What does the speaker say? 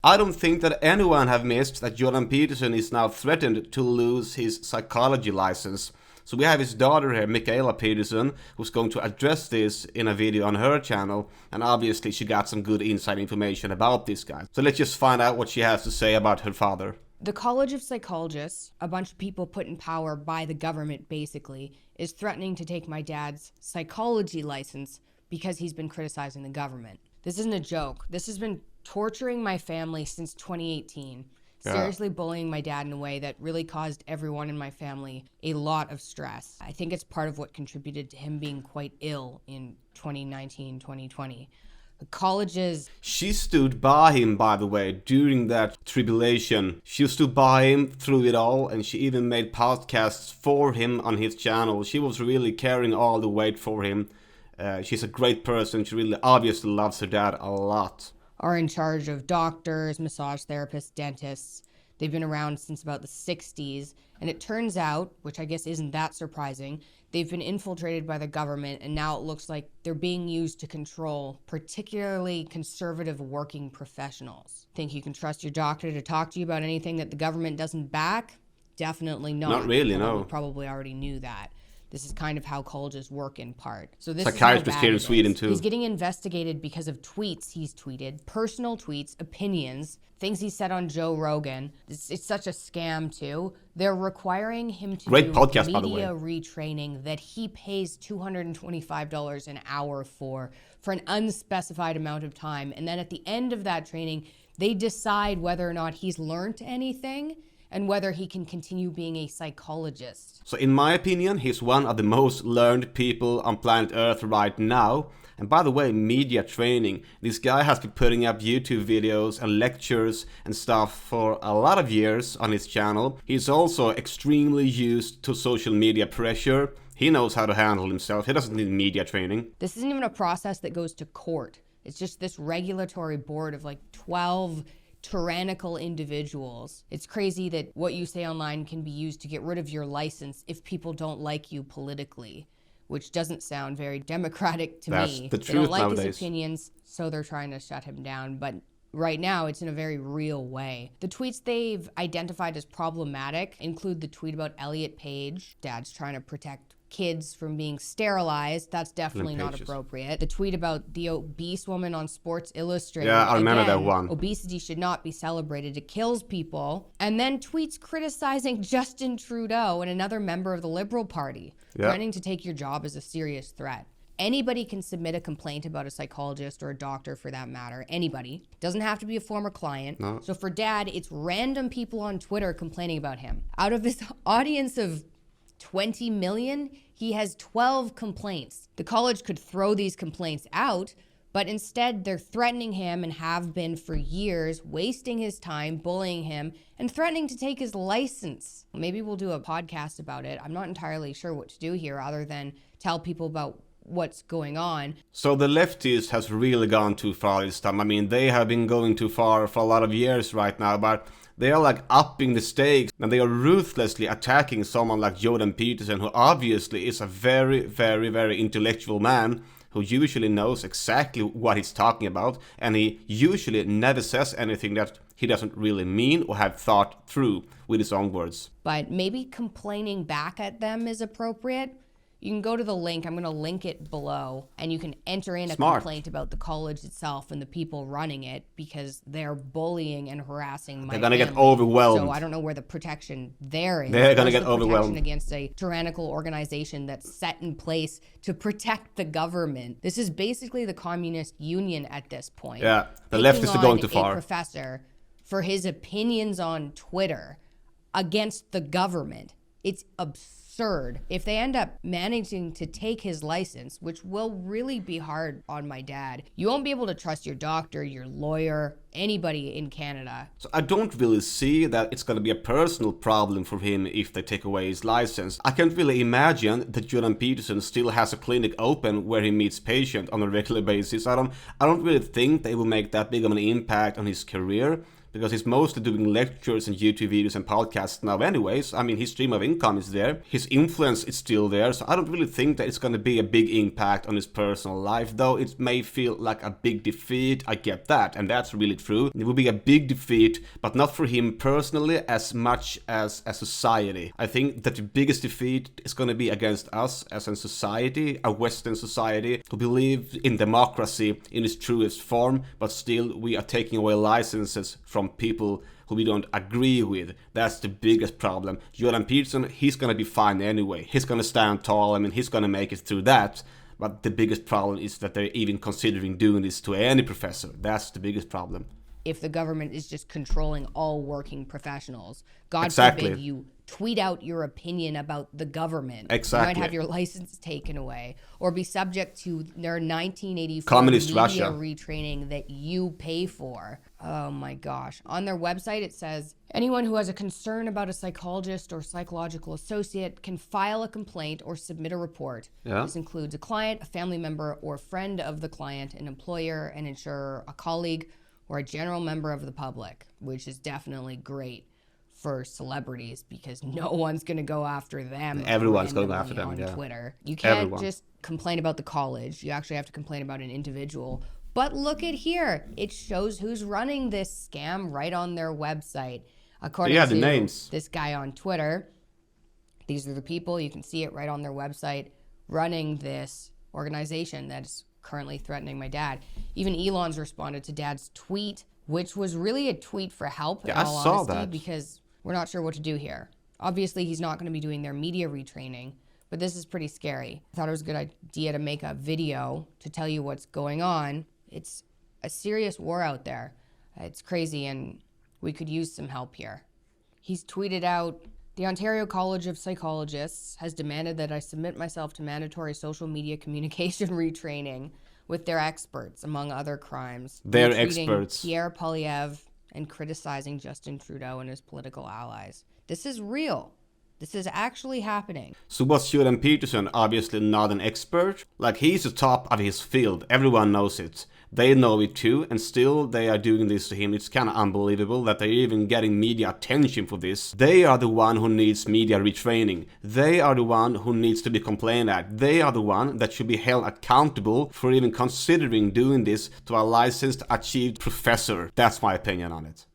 I don't think that anyone have missed that Jordan Peterson is now threatened to lose his psychology license. So we have his daughter here, Michaela Peterson, who's going to address this in a video on her channel, and obviously she got some good inside information about this guy. So let's just find out what she has to say about her father. The College of Psychologists, a bunch of people put in power by the government basically, is threatening to take my dad's psychology license because he's been criticizing the government. This isn't a joke. This has been torturing my family since 2018. Seriously bullying my dad in a way that really caused everyone in my family a lot of stress. I think it's part of what contributed to him being quite ill in 2019, 2020. The colleges... She stood by him, by the way, during that tribulation. She stood by him through it all, and she even made podcasts for him on his channel. She was really carrying all the weight for him. She's a great person. She really obviously loves her dad a lot. Are in charge of doctors, massage therapists, dentists. They've been around since about the 60s, and it turns out, which I guess isn't that surprising, they've been infiltrated by the government, and now it looks like they're being used to control particularly conservative working professionals. Think you can trust your doctor to talk to you about anything that the government doesn't back? Definitely not. Not really, no. You probably already knew that. This is kind of how colleges work in part. So this psychiatrist here in Sweden too. He's getting investigated because of tweets he's tweeted, personal tweets, opinions, things he said on Joe Rogan. It's such a scam too. They're requiring him to Great do podcast, by the media retraining that he pays $225 an hour for an unspecified amount of time. And then at the end of that training, they decide whether or not he's learned anything and whether he can continue being a psychologist. So in my opinion, he's one of the most learned people on planet Earth right now. And by the way, media training. This guy has been putting up YouTube videos and lectures and stuff for a lot of years on his channel. He's also extremely used to social media pressure. He knows how to handle himself. He doesn't need media training. This isn't even a process that goes to court. It's just this regulatory board of like 12 tyrannical individuals. It's crazy that what you say online can be used to get rid of your license if people don't like you politically, which doesn't sound very democratic to That's me. the They truth don't like nowadays. his opinions, so they're trying to shut him down. But right now, it's in a very real way. The tweets they've identified as problematic include the tweet about Elliot Page. Dad's trying to protect kids from being sterilized. That's definitely not appropriate. The tweet about the obese woman on Sports Illustrated. Yeah, I remember Again, that one. Obesity should not be celebrated. It kills people. And then tweets criticizing Justin Trudeau and another member of the Liberal Party, threatening to take your job as a serious threat. Anybody can submit a complaint about a psychologist or a doctor for that matter. Anybody. Doesn't have to be a former client. No. So for Dad, it's random people on Twitter complaining about him. Out of this audience of 20 million, he has 12 complaints. The college could throw these complaints out, but instead they're threatening him and have been for years, wasting his time, bullying him, and threatening to take his license. Maybe we'll do a podcast about it. I'm not entirely sure what to do here other than tell people about what's going on. So the leftists has really gone too far this time. I mean, they have been going too far for a lot of years right now, but they are like upping the stakes and they are ruthlessly attacking someone like Jordan Peterson, who obviously is a very, very, very intellectual man who usually knows exactly what he's talking about, and he usually never says anything that he doesn't really mean or have thought through with his own words. But maybe complaining back at them is appropriate. You can go to the link, I'm going to link it below, and you can enter in a complaint about the college itself and the people running it because they're bullying and harassing my They're going to get family. overwhelmed. So I don't know where the protection there is. They're going to get Protection overwhelmed against a tyrannical organization that's set in place to protect the government. This is basically the communist union at this point. Yeah, the Picking leftists are going on too far. A professor for his opinions on Twitter against the government. It's absurd. If they end up managing to take his license, which will really be hard on my dad, you won't be able to trust your doctor, your lawyer, anybody in Canada. So I don't really see that it's going to be a personal problem for him if they take away his license. I can't really imagine that Jordan Peterson still has a clinic open where he meets patients on a regular basis. I don't really think they will make that big of an impact on his career, because he's mostly doing lectures and YouTube videos and podcasts now anyways. I mean, his stream of income is there. His influence is still there. So I don't really think that it's going to be a big impact on his personal life, though it may feel like a big defeat. I get that. And that's really through. It will be a big defeat, but not for him personally as much as a society. I think that the biggest defeat is going to be against us as a society, a Western society, who believe in democracy in its truest form, but still we are taking away licenses from people who we don't agree with. That's the biggest problem. Jordan Peterson, he's gonna be fine anyway. He's gonna stand tall, I mean, he's gonna make it through that. But the biggest problem is that they're even considering doing this to any professor. That's the biggest problem. If the government is just controlling all working professionals, God Exactly. forbid you tweet out your opinion about the government. Exactly. You might have your license taken away or be subject to their 1984 Communist media Russia. retraining that you pay for. Oh my gosh. On their website it says, anyone who has a concern about a psychologist or psychological associate can file a complaint or submit a report. Yeah. This includes a client, a family member, or friend of the client, an employer, an insurer, a colleague, or a general member of the public, which is definitely great for celebrities because no one's going to go after them. Everyone's going randomly after them, on yeah. Twitter. You can't Everyone. just complain about the college. You actually have to complain about an individual. But look at here. It shows who's running this scam right on their website. According Yeah, to the names. this guy on Twitter, these are the people, you can see it right on their website, running this organization that's currently threatening my dad. Even Elon's responded to Dad's tweet, which was really a tweet for help, in Yeah, I all saw honesty, that. because we're not sure what to do here. Obviously, he's not going to be doing their media retraining, but this is pretty scary. I thought it was a good idea to make a video to tell you what's going on. It's a serious war out there. It's crazy, and we could use some help here. He's tweeted out, the Ontario College of Psychologists has demanded that I submit myself to mandatory social media communication retraining with their experts, among other crimes. Their retweeting experts. Pierre Poilievre and criticizing Justin Trudeau and his political allies. This is real. This is actually happening. So was Jordan Peterson obviously not an expert? Like, he's the top of his field, everyone knows it. They know it too, and still they are doing this to him. It's kind of unbelievable that they're even getting media attention for this. They are the one who needs media retraining. They are the one who needs to be complained at. They are the one that should be held accountable for even considering doing this to a licensed, achieved professor. That's my opinion on it.